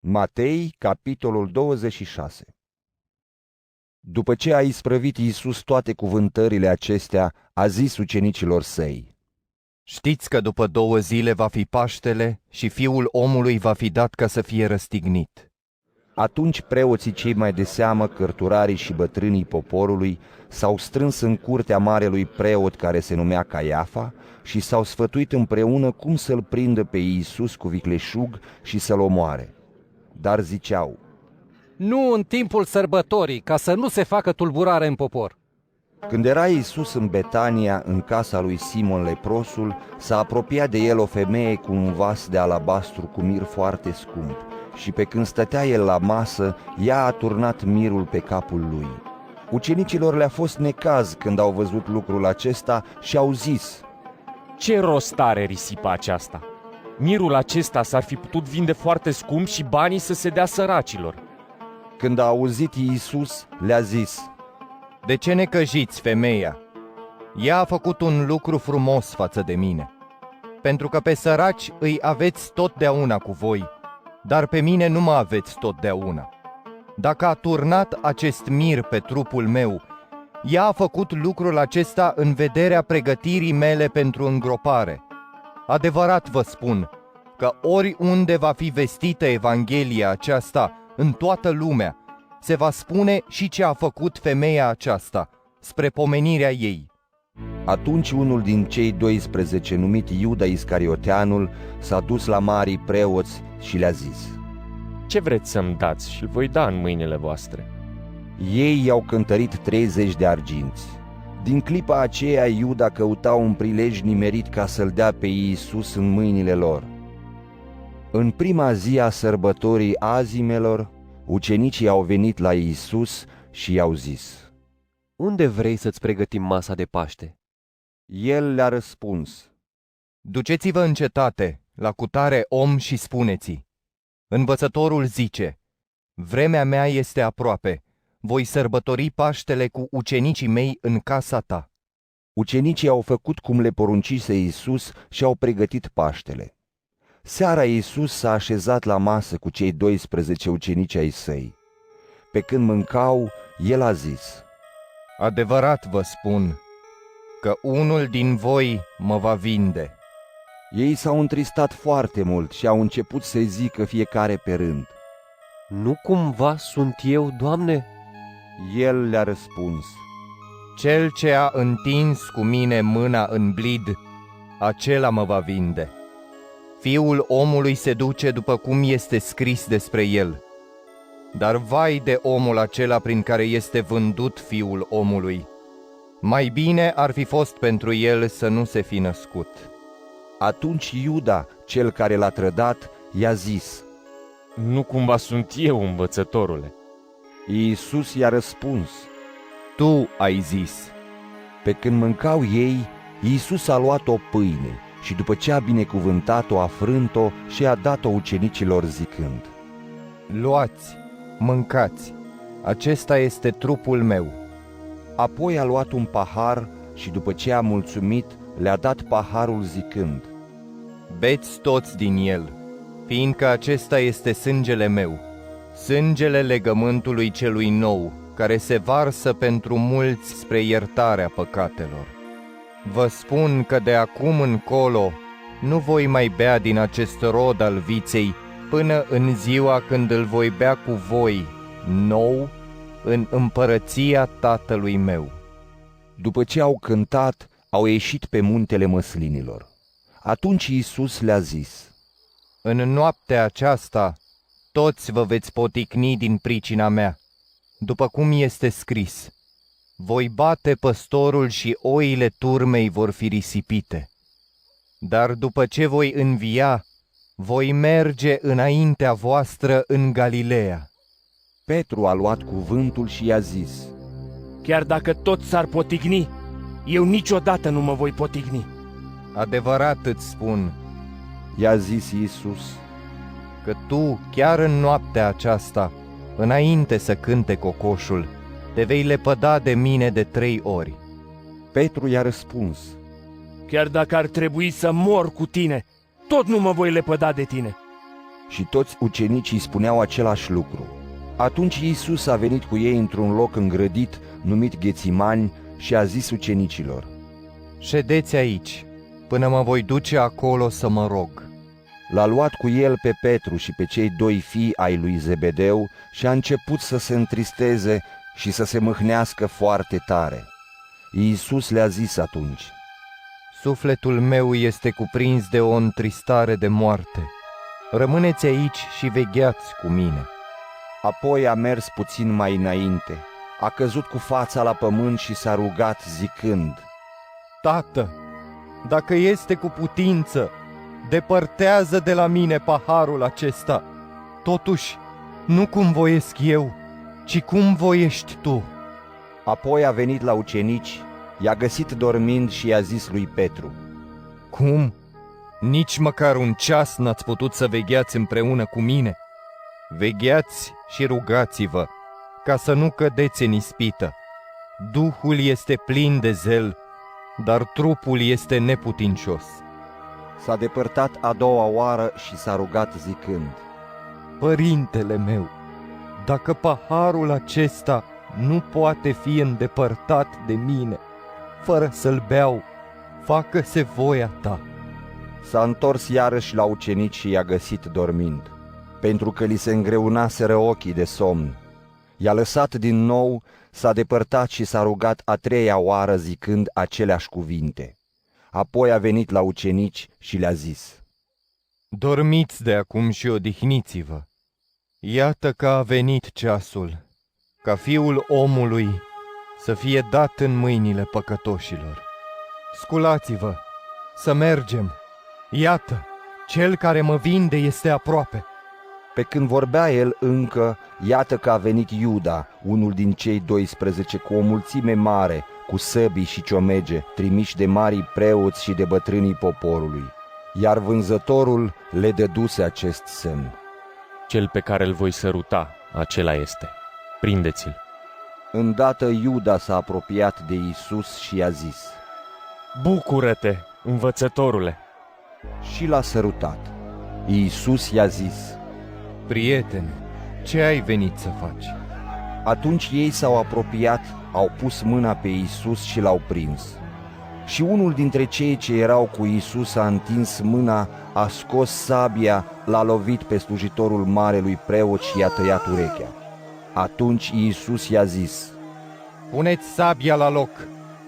Matei, capitolul 26. După ce a isprăvit Iisus toate cuvântările acestea, a zis ucenicilor săi: Știți că după 2 zile va fi Paștele și Fiul omului va fi dat ca să fie răstignit. Atunci preoții cei mai de seamă, cărturarii și bătrânii poporului, s-au strâns în curtea marelui preot care se numea Caiafa și s-au sfătuit împreună cum să-l prindă pe Iisus cu vicleșug și să-l omoare. Dar ziceau: Nu în timpul sărbătorii, ca să nu se facă tulburare în popor. Când era Iisus în Betania, în casa lui Simon leprosul, s-a apropiat de el o femeie cu un vas de alabastru cu mir foarte scump, și pe când stătea el la masă, ea a turnat mirul pe capul lui. Ucenicilor le-a fost necaz când au văzut lucrul acesta și au zis: Ce rost are risipa aceasta? Mirul acesta s-ar fi putut vinde foarte scump și banii să se dea săracilor. Când a auzit Iisus, le-a zis: De ce necăjiți femeia? Ea a făcut un lucru frumos față de mine. Pentru că pe săraci îi aveți totdeauna cu voi, dar pe mine nu mă aveți totdeauna. Dacă a turnat acest mir pe trupul meu, ea a făcut lucrul acesta în vederea pregătirii mele pentru îngropare. Adevărat vă spun că oriunde va fi vestită Evanghelia aceasta în toată lumea, se va spune și ce a făcut femeia aceasta, spre pomenirea ei. Atunci unul din cei 12, numit Iuda Iscarioteanul, s-a dus la marii preoți și le-a zis: Ce vreți să-mi dați și îl voi da în mâinile voastre? Ei i-au cântărit 30 de arginți. Din clipa aceea, Iuda căuta un prilej nimerit ca să-l dea pe Iisus în mâinile lor. În prima zi a sărbătorii azimelor, ucenicii au venit la Iisus și i-au zis: Unde vrei să-ți pregătim masa de Paște? El le-a răspuns: Duceți-vă în cetate, la cutare om și spuneți-i: Învățătorul zice, vremea mea este aproape, voi sărbători Paștele cu ucenicii mei în casa ta. Ucenicii au făcut cum le poruncise Iisus și au pregătit Paștele. Seara Iisus s-a așezat la masă cu cei 12 ucenici ai săi. Pe când mâncau, el a zis: Adevărat vă spun că unul din voi mă va vinde. Ei s-au întristat foarte mult și au început să zică fiecare pe rând: Nu cumva sunt eu, Doamne? El le-a răspuns: Cel ce a întins cu mine mâna în blid, acela mă va vinde. Fiul omului se duce după cum este scris despre el. Dar vai de omul acela prin care este vândut Fiul omului. Mai bine ar fi fost pentru el să nu se fi născut. Atunci Iuda, cel care l-a trădat, i-a zis: Nu cumva sunt eu, învățătorule? Iisus i-a răspuns: Tu ai zis. Pe când mâncau ei, Iisus a luat o pâine și după ce a binecuvântat-o, a frânt-o și a dat-o ucenicilor zicând: Luați, mâncați, acesta este trupul meu. Apoi a luat un pahar și după ce a mulțumit, le-a dat paharul zicând: Beți toți din el, fiindcă acesta este sângele meu, sângele legământului celui nou, care se varsă pentru mulți spre iertarea păcatelor. Vă spun că de acum încolo nu voi mai bea din acest rod al viței până în ziua când îl voi bea cu voi, nou, în împărăția Tatălui meu. După ce au cântat, au ieșit pe muntele măslinilor. Atunci Iisus le-a zis: În noaptea aceasta toți vă veți poticni din pricina mea, după cum este scris: Voi bate păstorul și oile turmei vor fi risipite. Dar după ce voi învia, voi merge înaintea voastră în Galileea. Petru a luat cuvântul și i-a zis: Chiar dacă toți s-ar potigni, eu niciodată nu mă voi potigni. Adevărat îți spun i-a zis Iisus, că tu, chiar în noaptea aceasta, înainte să cânte cocoșul, te vei lepăda de mine de 3 ori. Petru i-a răspuns: Chiar dacă ar trebui să mor cu tine, tot nu mă voi lepăda de tine. și toți ucenicii spuneau același lucru. Atunci Iisus a venit cu ei într-un loc îngrădit numit Ghețimani și a zis ucenicilor: Ședeți aici, până mă voi duce acolo să mă rog. L-a luat cu el pe Petru și pe cei doi fii ai lui Zebedeu și a început să se întristeze și să se mâhnească foarte tare. Iisus le-a zis atunci: Sufletul meu este cuprins de o întristare de moarte. Rămâneți aici și vegheați cu mine. Apoi a mers puțin mai înainte, a căzut cu fața la pământ și s-a rugat zicând: Tată, dacă este cu putință, depărtează de la mine paharul acesta. Totuși, nu cum voiesc eu, ci cum voiești tu. Apoi a venit la ucenici, i-a găsit dormind și i-a zis lui Petru: Cum? Nici măcar un ceas n-ați putut să vegheați împreună cu mine? Vegheați și rugați-vă, ca să nu cădeți în ispită. Duhul este plin de zel, dar trupul este neputincios. S-a depărtat a doua oară și s-a rugat zicând: Părintele meu, dacă paharul acesta nu poate fi îndepărtat de mine, fără să-l beau, facă-se voia ta. S-a întors iarăși la ucenici și i-a găsit dormind, pentru că li se îngreunaseră ochii de somn. I-a lăsat din nou, s-a depărtat și s-a rugat a treia oară zicând aceleași cuvinte. Apoi a venit la ucenici și le-a zis: Dormiți de acum și odihniți-vă. Iată că a venit ceasul, ca Fiul omului să fie dat în mâinile păcătoșilor. Sculați-vă, să mergem. Iată, cel care mă vinde este aproape. Pe când vorbea el încă, iată că a venit Iuda, unul din cei 12, cu o mulțime mare, cu săbii și ciomege, trimiși de marii preoți și de bătrânii poporului. Iar vânzătorul le dăduse acest semn: Cel pe care îl voi săruta, acela este. Prindeți-l. Îndată Iuda s-a apropiat de Iisus și i-a zis: Bucură-te, învățătorule! Și l-a sărutat. Iisus i-a zis: Prietene, ce ai venit să faci? Atunci ei s-au apropiat, au pus mâna pe Iisus și l-au prins. Și unul dintre cei ce erau cu Iisus a întins mâna, a scos sabia, l-a lovit pe slujitorul marelui preot și i-a tăiat urechea. Atunci Iisus i-a zis: Puneți sabia la loc,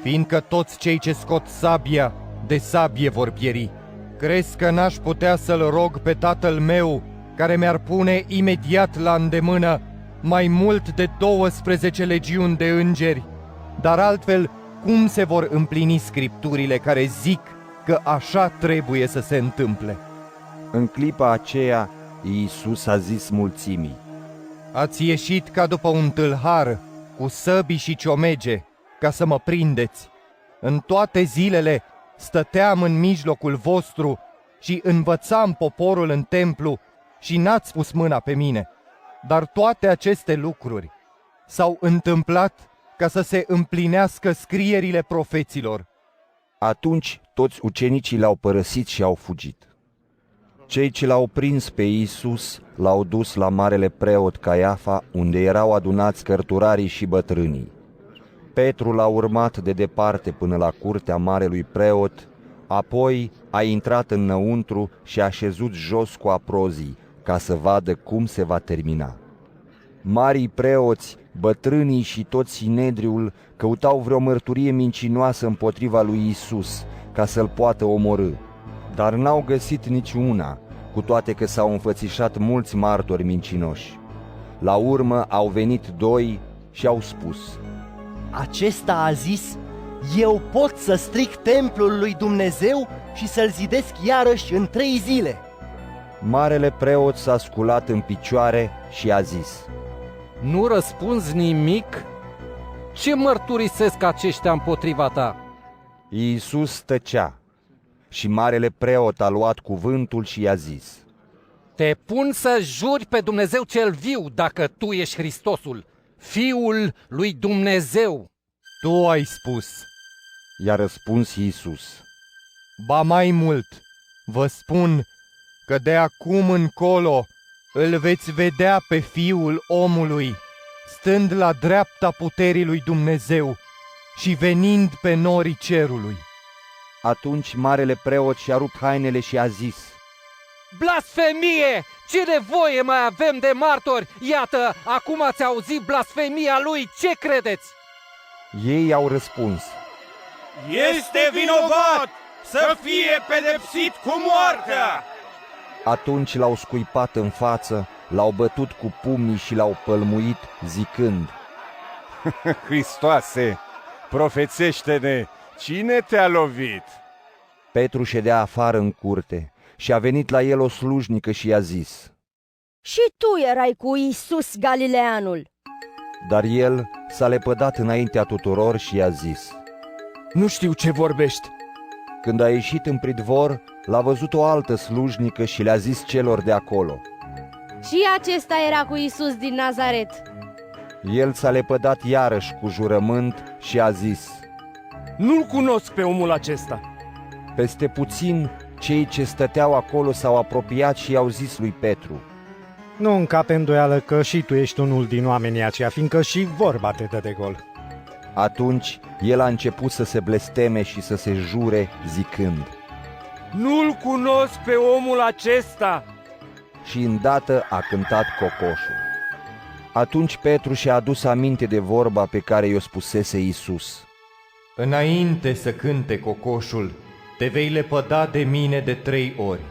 fiindcă toți cei ce scot sabia, de sabie vor pieri. Crezi că n-aș putea să-l rog pe tatăl meu, care mi-ar pune imediat la îndemână mai mult de 12 legiuni de îngeri? Dar altfel, cum se vor împlini scripturile care zic că așa trebuie să se întâmple? În clipa aceea, Iisus a zis mulțimii: Ați ieșit ca după un tâlhar, cu săbii și ciomege, ca să mă prindeți. În toate zilele stăteam în mijlocul vostru și învățam poporul în templu și n-ați pus mâna pe mine. Dar toate aceste lucruri s-au întâmplat ca să se împlinească scrierile profeților. Atunci toți ucenicii l-au părăsit și au fugit. Cei ce l-au prins pe Iisus l-au dus la marele preot Caiafa, unde erau adunați cărturarii și bătrânii. Petru l-a urmat de departe până la curtea marelui preot, apoi a intrat înăuntru și a șezut jos cu aprozii, ca să vadă cum se va termina. Marii preoți, bătrânii și tot Sinedriul căutau vreo mărturie mincinoasă împotriva lui Iisus, ca să-l poată omorî, dar n-au găsit niciuna, cu toate că s-au înfățișat mulți martori mincinoși. La urmă au venit doi și au spus: Acesta a zis: eu pot să stric templul lui Dumnezeu și să-l zidesc iarăși în 3 zile. Marele preot s-a sculat în picioare și a zis: Nu răspunzi nimic? Ce mărturisesc aceștia împotriva ta? Iisus tăcea și marele preot a luat cuvântul și i-a zis: Te pun să juri pe Dumnezeu cel viu dacă tu ești Hristosul, Fiul lui Dumnezeu. Tu ai spus. I-a răspuns Iisus: Ba mai mult, vă spun că de acum încolo îl veți vedea pe Fiul omului, stând la dreapta puterii lui Dumnezeu și venind pe norii cerului. Atunci marele preot și-a rupt hainele și a zis: Blasfemie! Ce nevoie mai avem de martori? Iată, acum ați auzit blasfemia lui, ce credeți? Ei au răspuns: Este vinovat să fie pedepsit cu moartea! Atunci l-au scuipat în față, l-au bătut cu pumnii și l-au pălmuit, zicând: Hristoase, profețește-ne, cine te-a lovit? Petru ședea afară în curte și a venit la el o slujnică și i-a zis: Și tu erai cu Iisus Galileanul. Dar el s-a lepădat înaintea tuturor și i-a zis: Nu știu ce vorbești. Când a ieșit în pridvor, l-a văzut o altă slujnică și le-a zis celor de acolo. Și acesta era cu Iisus din Nazaret. El s-a lepădat iarăși cu jurământ și a zis: Nu-l cunosc pe omul acesta. Peste puțin, cei ce stăteau acolo s-au apropiat și i-au zis lui Petru: Nu încape îndoială că și tu ești unul din oamenii aceia, fiindcă și vorba te dă de gol. Atunci el a început să se blesteme și să se jure, zicând: Nu-l cunosc pe omul acesta. Și îndată a cântat cocoșul. Atunci Petru și-a adus aminte de vorba pe care i-o spusese Iisus: Înainte să cânte cocoșul, te vei lepăda de mine de 3 ori.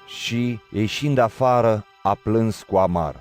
Și, ieșind afară, a plâns cu amar.